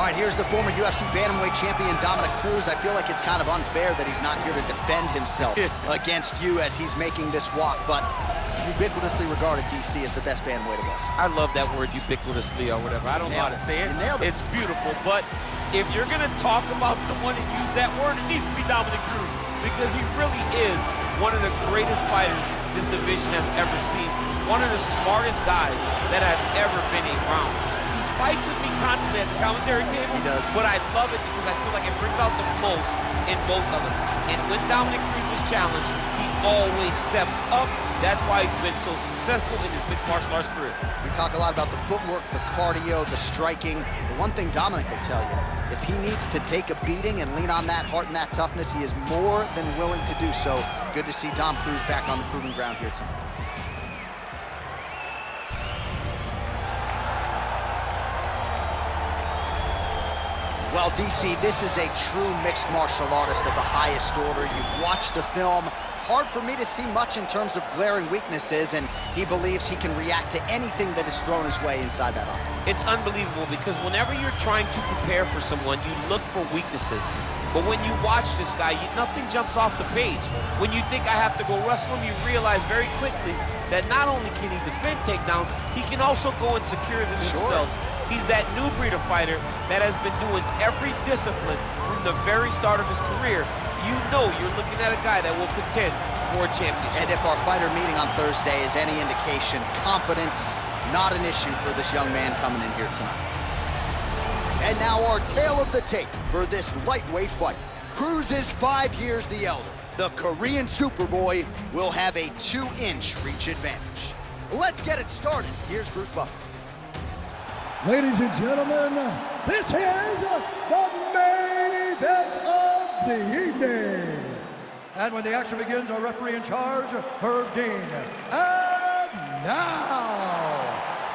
All right, here's the former UFC bantamweight champion, Dominic Cruz. I feel like it's kind of unfair that he's not here to defend himself against you as he's making this walk, but ubiquitously regarded, DC, as the best bantamweight of all time. I love that word, ubiquitously or whatever. I don't know how to say it. You nailed it. It's beautiful, but if you're gonna talk about someone and use that word, it needs to be Dominic Cruz, because he really is one of the greatest fighters this division has ever seen. One of the smartest guys that have ever been around. He fights with me constantly at the commentary table. He does. But I love it because I feel like it brings out the most in both of us. And when Dominic Cruz is challenged, he always steps up. That's why he's been so successful in his mixed martial arts career. We talk a lot about the footwork, the cardio, the striking. The one thing Dominic will tell you, if he needs to take a beating and lean on that heart and that toughness, he is more than willing to do so. Good to see Dom Cruz back on the proven ground here tonight. Well, DC, this is a true mixed martial artist of the highest order. You've watched the film. Hard for me to see much in terms of glaring weaknesses, and he believes he can react to anything that is thrown his way inside that octagon. It's unbelievable because whenever you're trying to prepare for someone, you look for weaknesses. But when you watch this guy, nothing jumps off the page. When you think I have to go wrestle him, you realize very quickly that not only can he defend takedowns, he can also go and secure them themselves. He's that new breed of fighter that has been doing every discipline from the very start of his career. You know you're looking at a guy that will contend for a championship. And if our fighter meeting on Thursday is any indication, confidence, not an issue for this young man coming in here tonight. And now our tale of the tape for this lightweight fight. Cruz is 5 years the elder. The Korean Superboy will have a 2-inch reach advantage. Let's get it started. Here's Bruce Buffer. Ladies and gentlemen, this is the main event of the evening. And when the action begins, our referee in charge, Herb Dean. And now,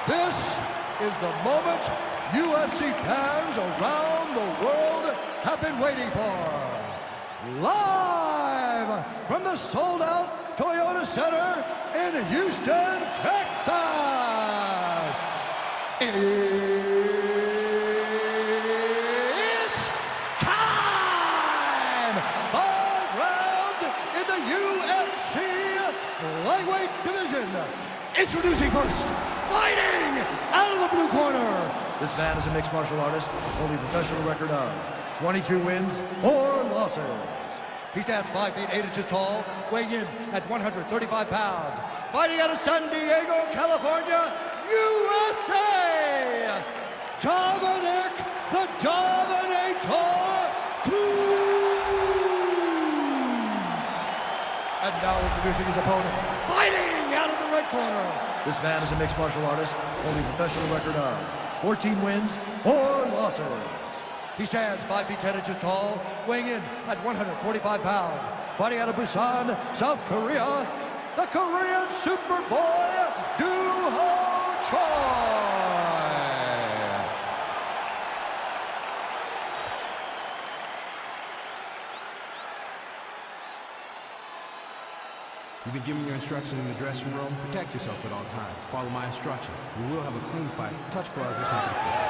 this is the moment UFC fans around the world have been waiting for. Live from the sold-out Toyota Center in Houston, Texas. It's time! 5 rounds in the UFC lightweight division. Introducing first, fighting out of the blue corner. This man is a mixed martial artist, holding a professional record of 22 wins, 4 losses. He stands 5 feet 8 inches tall, weighing in at 135 pounds. Fighting out of San Diego, California, USA, Dominic the Dominator Cruz. And now introducing his opponent, fighting out of the red corner. This man is a mixed martial artist, holding a professional record of 14 wins, 4 losses. He stands 5 feet 10 inches tall, weighing in at 145 pounds. Fighting out of Busan, South Korea, the Korean Superboy, You've been given your instructions in the dressing room. Protect yourself at all times. Follow my instructions. We will have a clean fight. Touch gloves, let's make it official.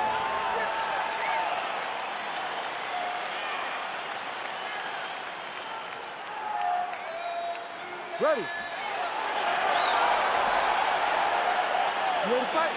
Ready. You ready to fight?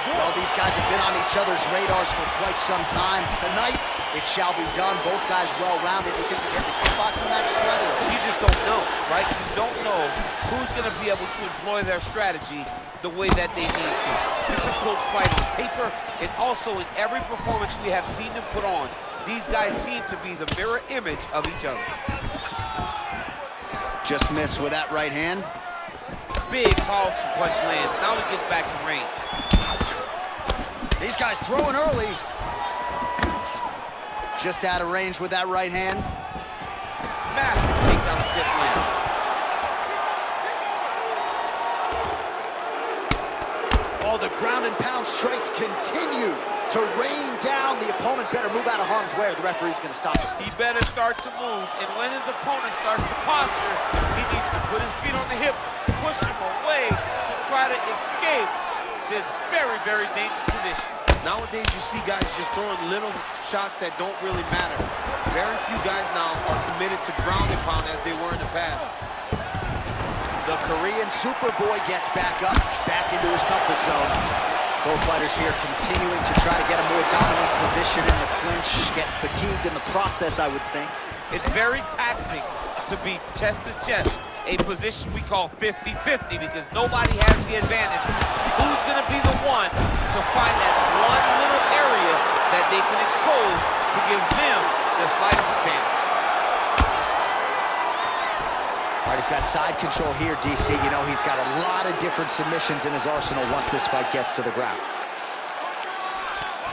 Well, these guys have been on each other's radars for quite some time. Tonight, it shall be done. Both guys well-rounded. You think we're getting a kickboxing match tonight? You just don't know, right? You don't know who's going to be able to employ their strategy the way that they need to. This is Coach fight on paper, and also in every performance we have seen them put on. These guys seem to be the mirror image of each other. Just missed with that right hand. Big, powerful punch lands. Now he gets back to range. These guys throwing early. Just out of range with that right hand. Massive takedown tip land. Oh, the ground and pound strikes continue to rain down. The opponent better move out of harm's way or the referee's going to stop this. He better start to move, and when his opponent starts to posture, he needs to put his feet on the hips, push him away to try to escape this very, very dangerous position. Nowadays, you see guys just throwing little shots that don't really matter. Very few guys now are committed to ground and pound as they were in the past. The Korean Superboy gets back up, back into his comfort zone. Both fighters here continuing to try to get a more dominant position in the clinch, get fatigued in the process, I would think. It's very taxing to be chest to chest, a position we call 50-50 because nobody has the advantage. Who's going to be the one to find that one little area that they can expose to give them the slightest advantage? All right, he's got side control here, DC. You know, he's got a lot of different submissions in his arsenal once this fight gets to the ground.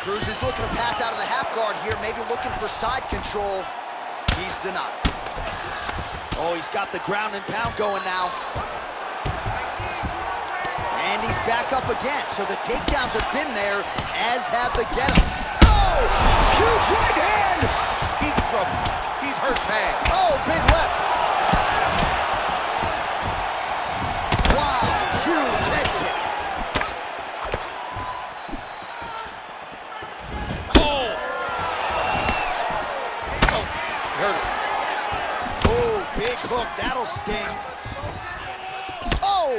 Cruz is looking to pass out of the half guard here, maybe looking for side control. He's denied. Oh, he's got the ground and pound going now. And he's back up again. So the takedowns have been there, as have the get-ups. Oh, huge right hand. He's trouble. He's hurt bad. Oh, big left. Wow, huge head kick. Oh! Oh, hurt him. Oh, big hook, that'll sting. Oh!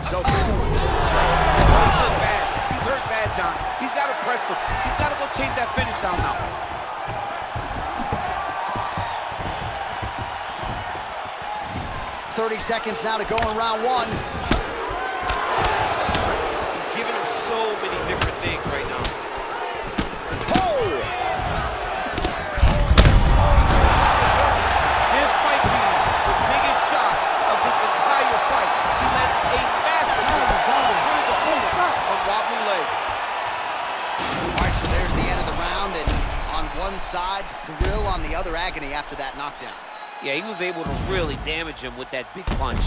So He's hurt bad. He's hurt bad, John. He's got to press him. He's got to go chase that finish down now. 30 seconds now to go in round one. He's giving him so many different things right now. Oh! This might be the biggest shot of this entire fight. He lands a massive on wobbly legs. All right, so there's the end of the round, and on one side, thrill, on the other, agony after that knockdown. Yeah, he was able to really damage him with that big punch.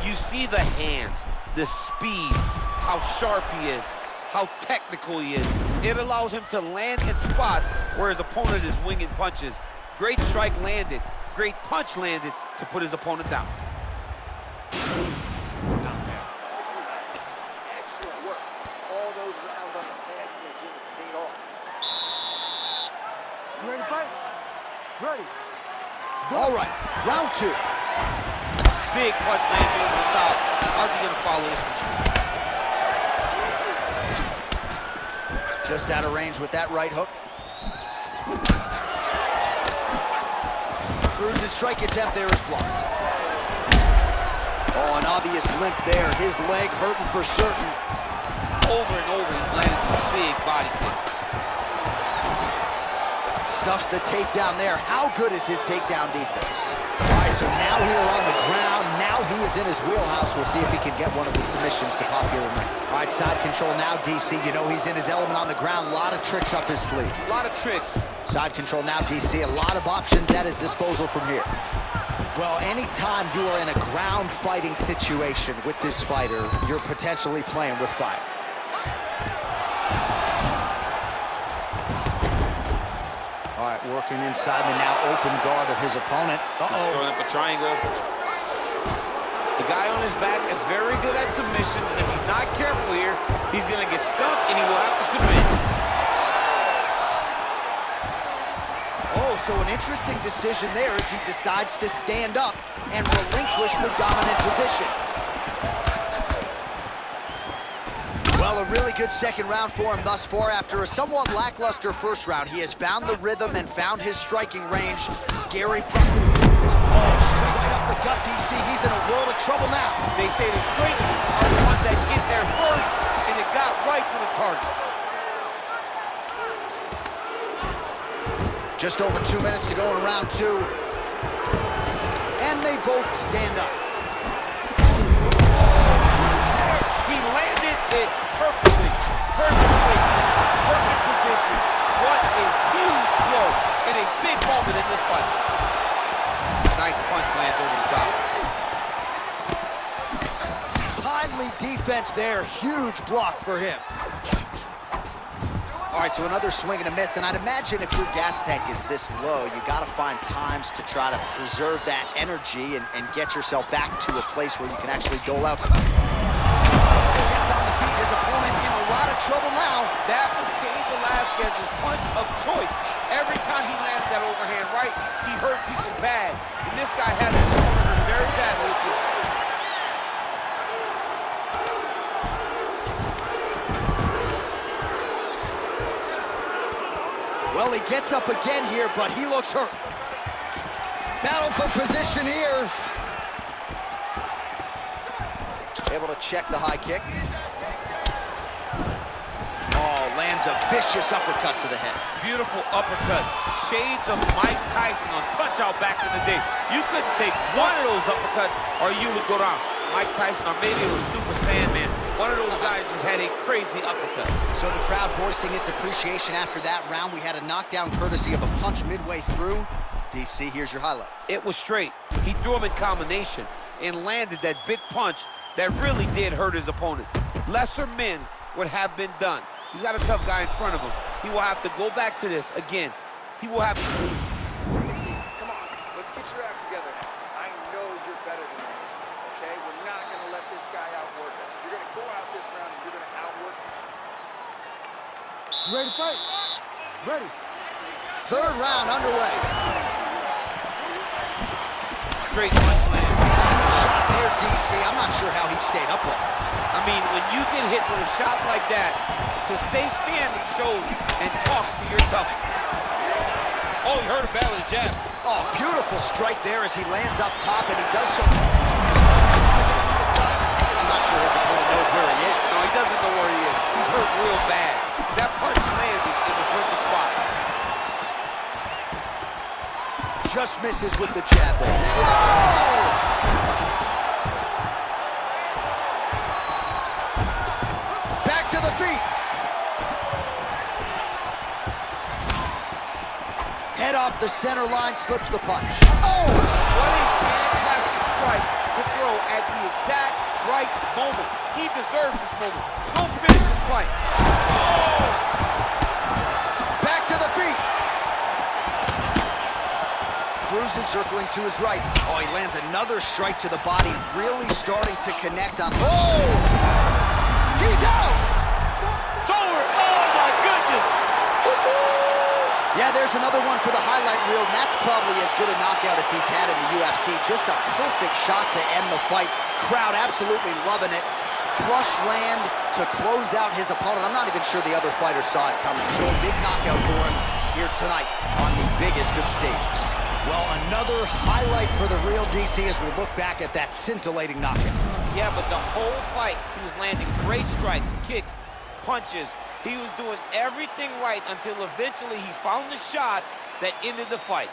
You see the hands, the speed, how sharp he is, how technical he is. It allows him to land in spots where his opponent is winging punches. Great strike landed, great punch landed to put his opponent down. Excellent work. All those rounds on the hands and the gym paid off. You ready to fight? Ready. All right, round two. Big punch landed over the top. How's he gonna follow this one? Just out of range with that right hook. Cruz's strike attempt there is blocked. Oh, an obvious limp there. His leg hurting for certain. Over and over, he's landing these big body kicks. Stuffs the takedown there. How good is his takedown defense? All right, so now we are on the ground. Now he is in his wheelhouse. We'll see if he can get one of the submissions to pop here tonight. All right, side control now, DC. You know he's in his element on the ground. A lot of tricks up his sleeve. A lot of tricks. Side control now, DC. A lot of options at his disposal from here. Well, anytime you are in a ground fighting situation with this fighter, you're potentially playing with fire. All right, working inside the now open guard of his opponent. Throwing up a triangle. The guy on his back is very good at submissions, and if he's not careful here, he's going to get stuck and he will have to submit. Oh, so an interesting decision there as he decides to stand up and relinquish the dominant position. Well, a really good second round for him thus far. After a somewhat lackluster first round, he has found the rhythm and found his striking range. Scary. Oh, straight right up the gut, DC. He's in a world of trouble now. They say the straight are the ones that get there first, and it got right to the target. Just over 2 minutes to go in round two. And they both stand up. He landed it perfectly. Perfect placement, perfect position. What a huge blow and a big moment in this fight. Nice punch lands over the top. Timely defense there. Huge block for him. All right, so another swing and a miss, and I'd imagine if your gas tank is this low, you got to find times to try to preserve that energy and get yourself back to a place where you can actually dole out. Gets on the feet, his opponent in a lot of trouble now. That was Cain Velasquez's punch of choice. Every time he lands that overhand right, he hurt people bad. And this guy has his opponent hurt very badly. Well, he gets up again here, but he looks hurt. Battle for position here. Able to check the high kick. Oh, lands a vicious uppercut to the head. Beautiful uppercut. Shades of Mike Tyson on Punch-Out back in the day. You couldn't take one of those uppercuts or you would go down. Mike Tyson, or maybe it was Super Sandman. One of those guys just had a crazy uppercut. So the crowd voicing its appreciation after that round. We had a knockdown courtesy of a punch midway through. DC, here's your highlight. It was straight. He threw him in combination and landed that big punch that really did hurt his opponent. Lesser men would have been done. He's got a tough guy in front of him. He will have to go back to this again. He will have to... Take a seat. Come on. Let's get your act together now. I know you're better than this. Okay? We're not going to let this guy outwork us. You're going to go out this round and you're going to outwork. You ready to fight? Ready. Third round underway. Straight punch land. Huge shot there, DC. I'm not sure how he stayed upright. I mean, when you get hit with a shot like that, to stay standing shows and talks to your toughness. Oh, he hurt a bad with a jab. Oh, beautiful strike there as he lands up top, and he does so. I'm not sure his opponent knows where he is. No, he doesn't know where he is. He's hurt real bad. That punch landed in the perfect spot. Just misses with the jab there. Whoa! Back to the feet. Head off the center line, slips the punch. Oh! What a fantastic strike to throw at the exact right moment. He deserves this moment. Don't finish this fight. Oh! Back to the feet. Cruz is circling to his right. Oh, he lands another strike to the body, really starting to connect on. Oh! He's out! It's over! Oh my goodness! Yeah, there's another one for the highlight reel, and that's probably as good a knockout as he's had in the UFC. Just a perfect shot to end the fight. Crowd absolutely loving it. Flush land to close out his opponent. I'm not even sure the other fighter saw it coming. So a big knockout for him here tonight on the biggest of stages. Well, another highlight for the real DC as we look back at that scintillating knockout. Yeah, but the whole fight, he was landing great strikes, kicks, punches. He was doing everything right until eventually he found the shot that ended the fight.